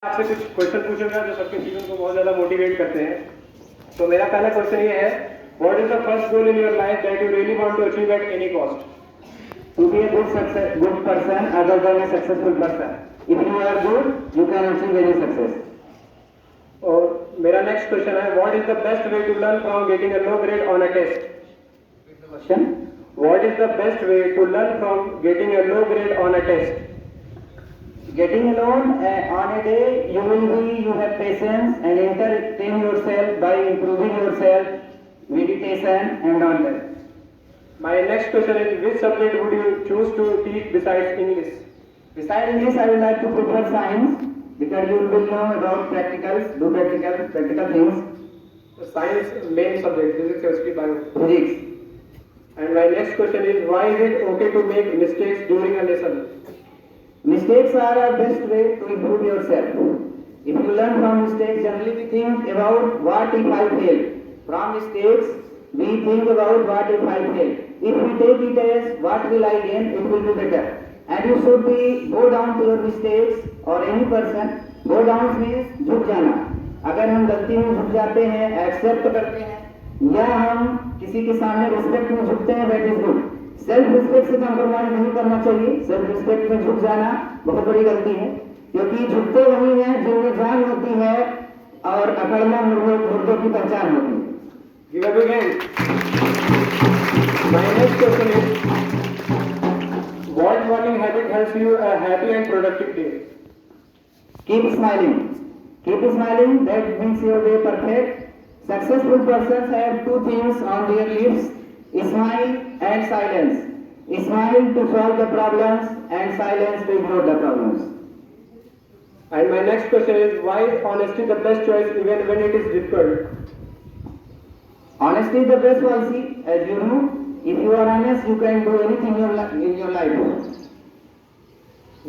आपसे कुछ क्वेश्चन पूछूंगा जो सबके जीवन को बहुत ज्यादा मोटिवेट करते हैं। तो मेरा पहला क्वेश्चन ये है, what is the first goal in your life that you really want to achieve at any cost? To be a good person other than a successful person. If you are good, you can achieve any success. और मेरा next question है, what is the best way to learn from getting a low grade on a test? Question? What is the best way to learn from getting a low grade on a test? Getting alone on a day, you have patience and entertain yourself by improving yourself, meditation and all that. My next question is, which subject would you choose to teach besides English? Besides English, I would like to prefer science because you will know about practicals, do practical things. Science main subject, physics, chemistry, bio. Physics. And my next question is, why is it okay to make mistakes during a lesson? Mistakes are a best way to improve yourself. If you learn from mistakes, generally we think about what if I fail. From mistakes, we think about what if I fail. If we take it as what will I gain, it will be better. And you should be go down to your mistakes or any person. Go down means झुक जाना. अगर हम गलती में झुक जाते हैं, accept करते हैं या हम किसी के सामने रिस्पेक्ट में झुकते हैं, that is good. Self respect से कंप्रोमाइज नहीं करना चाहिए. सेल्फ रिस्पेक्ट में झुक जाना बहुत बड़ी गलती है, क्योंकि झुकते वही हैं जिनमें जान होती है और अकड़ना मुर्दों की पहचान होती है. Give a big hand. My next question is, what morning habit helps you a happy and productive day? Keep smiling. Keep smiling, that makes your day perfect. Successful persons have two things on their lips: smile and silence. Smile to solve the problems and silence to ignore the problems. And my next question is, why is honesty the best choice even when it is difficult? Honesty is the best policy. As you know, if you are honest, you can do anything in your life.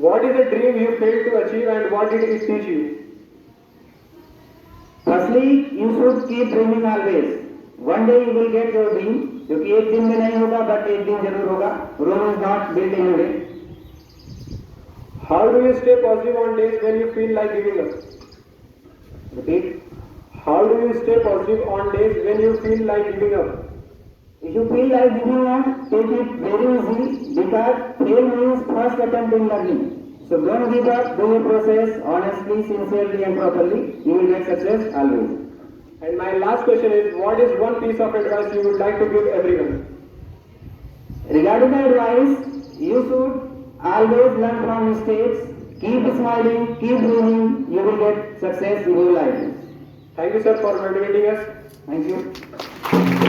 What is a dream you failed to achieve and what did it teach you? Firstly, you should keep dreaming always. One day you will get your dream, क्योंकि एक दिन में नहीं होगा, but एक दिन जरूर होगा. Rome is not built in a day. How do you stay positive on days when you feel like giving up? Repeat. How do you stay positive on days when you feel like giving up? If you feel like giving up, take it very easy because fail means first attempt in learning. So don't give up, do your process honestly, sincerely and properly. You will get success always. And my last question is, what is one piece of advice you would like to give everyone? Regarding the advice, you should always learn from mistakes, keep smiling, keep dreaming, you will get success in your life. Thank you, sir, for motivating us. Thank you.